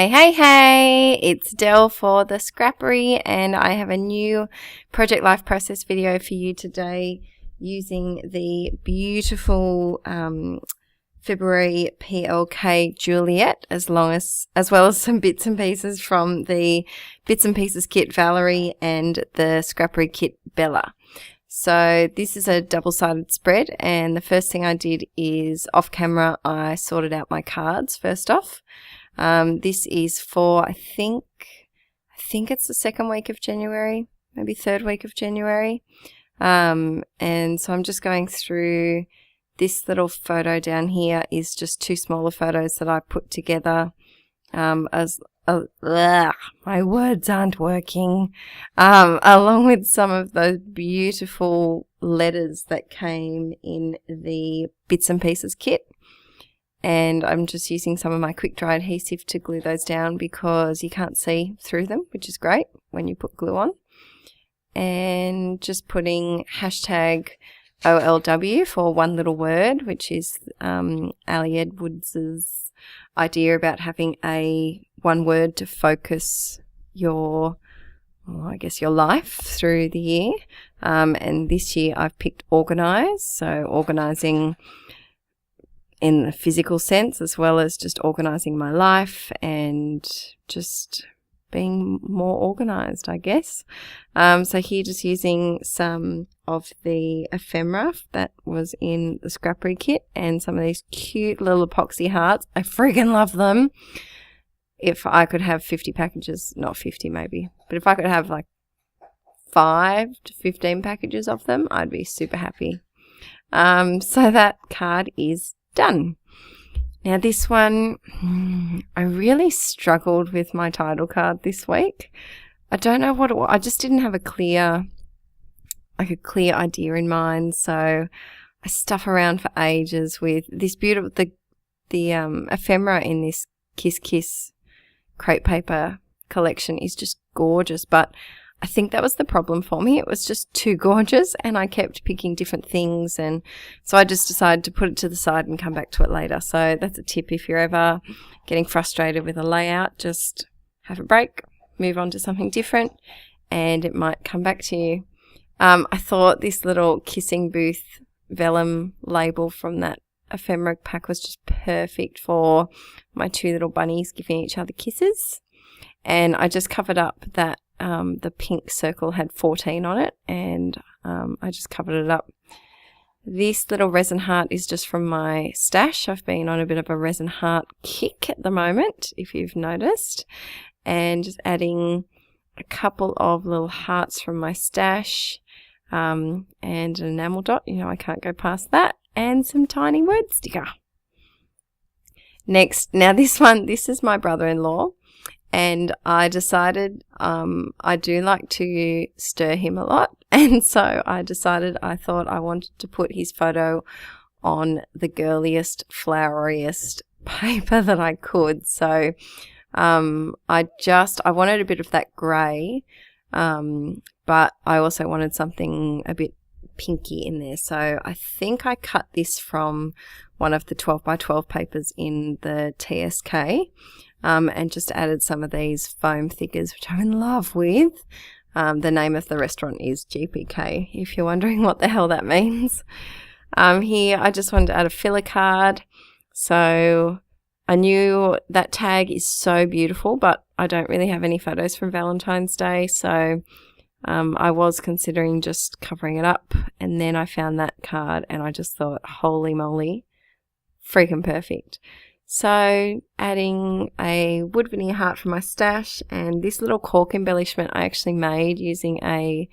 Hey, it's Adele for the Scrappery, and I have a new Project Life Process video for you today using the beautiful February PLK Juliette, as well as some bits and pieces from the Bits and Pieces kit Valerie and the Scrappery kit Bella. So this is a double-sided spread, and the first thing I did is off camera I sorted out my cards first off. This is for, I think it's the second week of January, maybe third week of January. And so I'm just going through this little photo down here is just two smaller photos that I put together, my words aren't working, along with some of those beautiful letters that came in the Bits and Pieces kit. And I'm just using some of my quick dry adhesive to glue those down because you can't see through them, which is great when you put glue on. And just putting hashtag OLW for one little word, which is Ali Edwards's idea about having one word to focus your life through the year. And this year I've picked organise, so organising in the physical sense, as well as just organising my life and just being more organised, I guess. So here just using some of the ephemera that was in the Scrappery kit and some of these cute little epoxy hearts. I freaking love them. If I could have 50 packages, not 50 maybe, but if I could have like 5 to 15 packages of them, I'd be super happy. So that card is done. Now this one, I really struggled with my title card this week. I don't know what it was. I just didn't have a clear idea in mind. So I stuff around for ages with this beautiful, the ephemera in this Kiss Kiss crepe paper collection is just gorgeous, but I think that was the problem for me. It was just too gorgeous and I kept picking different things, and so I just decided to put it to the side and come back to it later. So that's a tip if you're ever getting frustrated with a layout, just have a break, move on to something different, and it might come back to you. I thought this little Kissing Booth vellum label from that ephemera pack was just perfect for my two little bunnies giving each other kisses, and I just covered up that the pink circle had 14 on it, and I just covered it up. This little resin heart is just from my stash. I've been on a bit of a resin heart kick at the moment, if you've noticed, and just adding a couple of little hearts from my stash, and an enamel dot, I can't go past that, and some tiny word sticker. Next, now this is my brother-in-law. And I decided I do like to stir him a lot, and so I thought I wanted to put his photo on the girliest, floweriest paper that I could. So I wanted a bit of that grey, but I also wanted something a bit pinky in there. So I think I cut this from one of the 12 by 12 papers in the TSK. And just added some of these foam thickers, which I'm in love with. The name of the restaurant is GPK, if you're wondering what the hell that means. Here, I just wanted to add a filler card. So I knew that tag is so beautiful, but I don't really have any photos from Valentine's Day. So I was considering just covering it up. And then I found that card and I just thought, holy moly, freaking perfect. So adding a wood veneer heart from my stash, and this little cork embellishment I actually made using I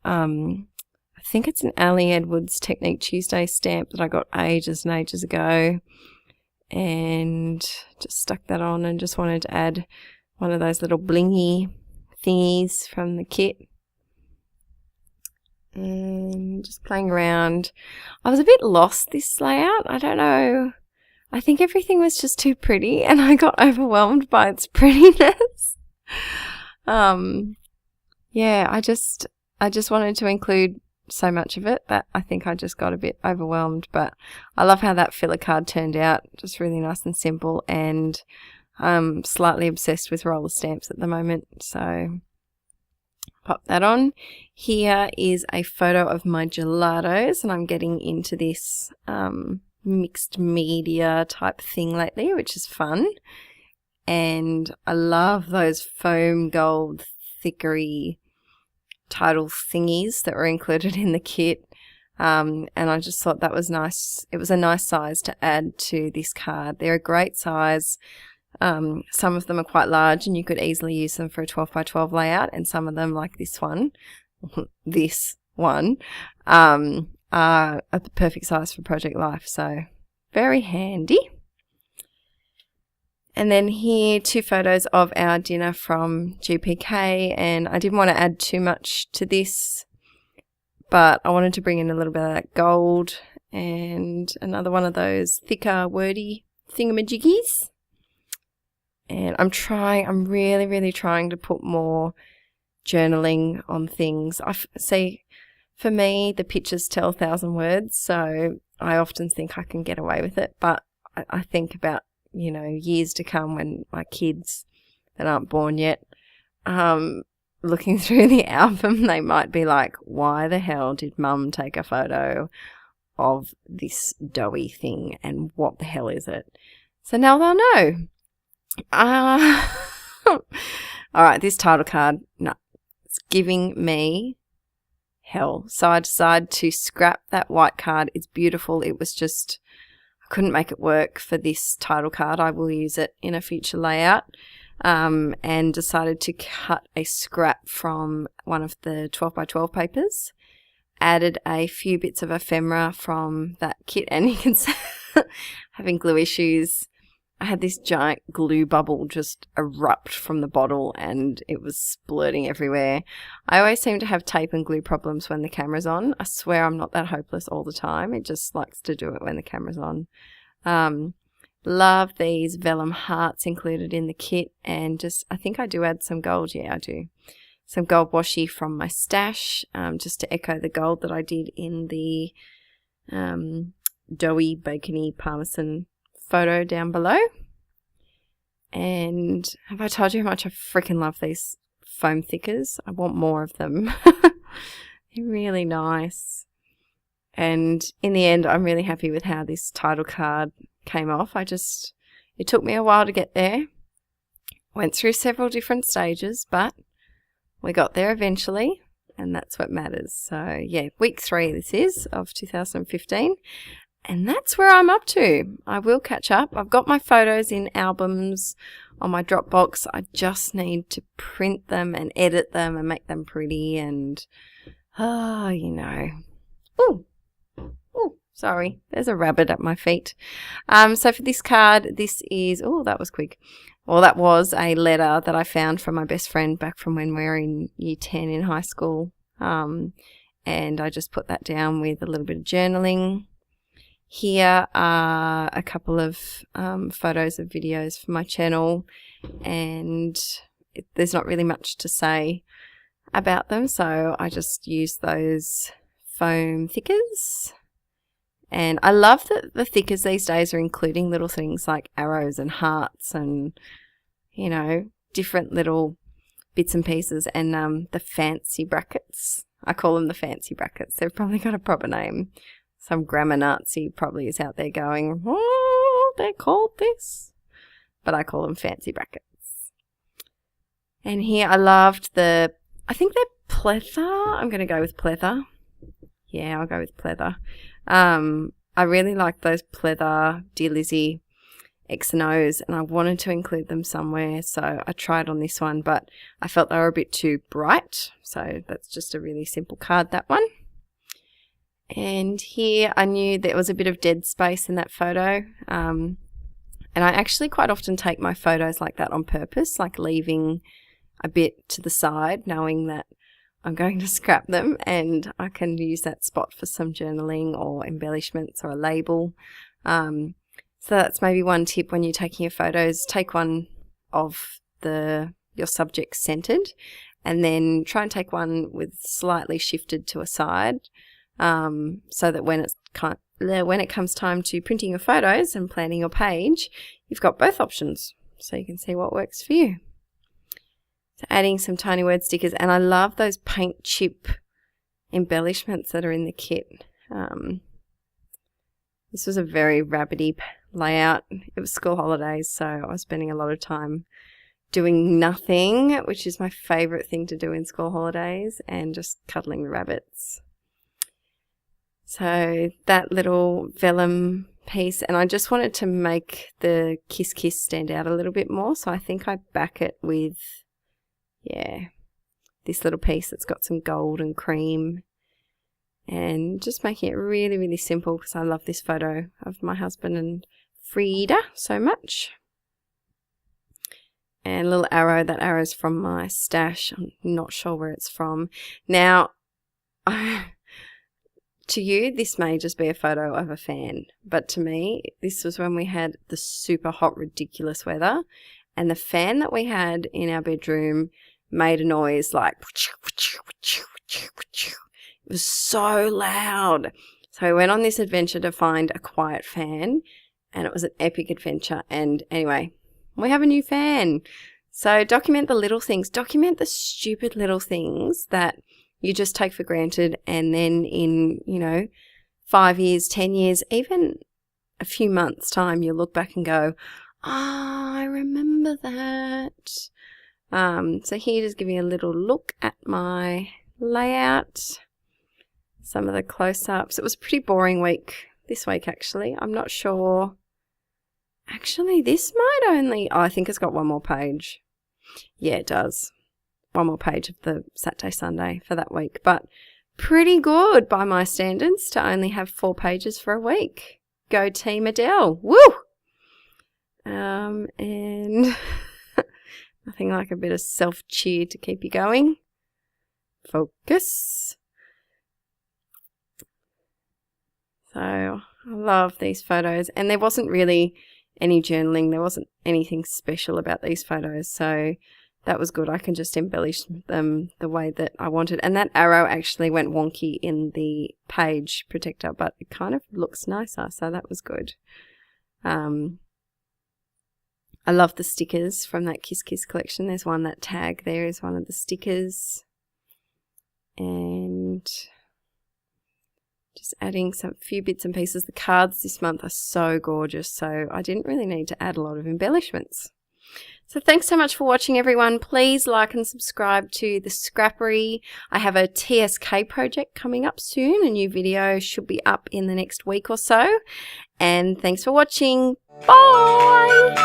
think it's an Ali Edwards Technique Tuesday stamp that I got ages and ages ago, and just stuck that on and just wanted to add one of those little blingy thingies from the kit. And just playing around. I was a bit lost this layout. I don't know. I think everything was just too pretty and I got overwhelmed by its prettiness. Yeah, I just wanted to include so much of it that I think I just got a bit overwhelmed, but I love how that filler card turned out, just really nice and simple, and I'm slightly obsessed with roller stamps at the moment, so pop that on. Here is a photo of my gelatos, and I'm getting into this mixed media type thing lately, which is fun. And I love those foam gold thickery title thingies that were included in the kit. And I just thought that was nice. It was a nice size to add to this card. They're a great size. Some of them are quite large and you could easily use them for a 12 by 12 layout, and some of them, like this one, are a perfect size for Project Life, so very handy. And then here, 2 photos of our dinner from GPK, and I didn't want to add too much to this, but I wanted to bring in a little bit of that gold and another one of those thicker wordy thingamajiggies. And I'm really, really trying to put more journaling on things. I see, for me, the pictures tell 1,000 words, so I often think I can get away with it, but I think about, years to come when my kids that aren't born yet, looking through the album, they might be like, why the hell did Mum take a photo of this doughy thing, and what the hell is it? So now they'll know. All right, this title card, no, it's giving me hell. So I decided to scrap that white card. It's beautiful. It was just, I couldn't make it work for this title card. I will use it in a future layout. And decided to cut a scrap from one of the 12 by 12 papers. Added a few bits of ephemera from that kit, and you can see having glue issues. I had this giant glue bubble just erupt from the bottle and it was splurting everywhere. I always seem to have tape and glue problems when the camera's on. I swear I'm not that hopeless all the time. It just likes to do it when the camera's on. Love these vellum hearts included in the kit, and just, I think I do add some gold. Yeah, I do. Some gold washi from my stash, just to echo the gold that I did in the doughy, bacony parmesan photo down below. And have I told you how much I freaking love these foam thickers? I want more of them. They're really nice. And in the end, I'm really happy with how this title card came off. It took me a while to get there. Went through several different stages, but we got there eventually, and that's what matters. So yeah, week 3 this is of 2015. And that's where I'm up to. I will catch up. I've got my photos in albums on my Dropbox. I just need to print them and edit them and make them pretty and, Ooh, sorry. There's a rabbit at my feet. So for this card, this is, that was quick. Well, that was a letter that I found from my best friend back from when we were in year 10 in high school. And I just put that down with a little bit of journaling. Here are a couple of photos of videos for my channel, and there's not really much to say about them, so I just use those foam thickers. And I love that the thickers these days are including little things like arrows and hearts and, different little bits and pieces, and the fancy brackets. I call them the fancy brackets. They've probably got a proper name. Some grammar Nazi probably is out there going, oh, they're called this. But I call them fancy brackets. And here I loved I think they're pleather. I'm going to go with pleather. Yeah, I'll go with pleather. I really like those pleather Dear Lizzie X and O's, and I wanted to include them somewhere. So I tried on this one, but I felt they were a bit too bright. So that's just a really simple card, that one. And here I knew there was a bit of dead space in that photo. And I actually quite often take my photos like that on purpose, like leaving a bit to the side, knowing that I'm going to scrap them and I can use that spot for some journaling or embellishments or a label. So that's maybe one tip when you're taking your photos. Take one of your subject centered, and then try and take one with slightly shifted to a side. So that when it comes time to printing your photos and planning your page, you've got both options. so you can see what works for you. So adding some tiny word stickers, and I love those paint chip embellishments that are in the kit. This was a very rabbity layout. It was school holidays, so I was spending a lot of time doing nothing, which is my favourite thing to do in school holidays, and just cuddling the rabbits. So that little vellum piece, and I just wanted to make the Kiss Kiss stand out a little bit more, so I think I back it with, yeah, this little piece that's got some gold and cream, and just making it really, really simple because I love this photo of my husband and Frida so much. And a little arrow, that arrow's from my stash. I'm not sure where it's from. Now, to you, this may just be a photo of a fan, but to me, this was when we had the super hot, ridiculous weather, and the fan that we had in our bedroom made a noise like, it was so loud. So I went on this adventure to find a quiet fan, and it was an epic adventure. And anyway, we have a new fan. So document the little things. Document the stupid little things that you just take for granted, and then in, 5 years, 10 years, even a few months' time, you'll look back and go, oh, I remember that. So here, just giving a little look at my layout. Some of the close-ups. It was a pretty boring week this week, actually. I'm not sure. Actually, this might only... Oh, I think it's got one more page. Yeah, it does. One more page of the Saturday, Sunday for that week. But pretty good by my standards to only have 4 pages for a week. Go Team Adele. Woo! And nothing like a bit of self-cheer to keep you going. Focus. So I love these photos, and there wasn't really any journaling. There wasn't anything special about these photos, so that was good. I can just embellish them the way that I wanted. And that arrow actually went wonky in the page protector, but it kind of looks nicer, so that was good. I love the stickers from that Kiss Kiss collection. There's one, that tag there is one of the stickers. And just adding some few bits and pieces. The cards this month are so gorgeous, so I didn't really need to add a lot of embellishments. So thanks so much for watching, everyone. Please like and subscribe to the Scrappery. I have a TSK project coming up soon. A new video should be up in the next week or so. And thanks for watching. Bye!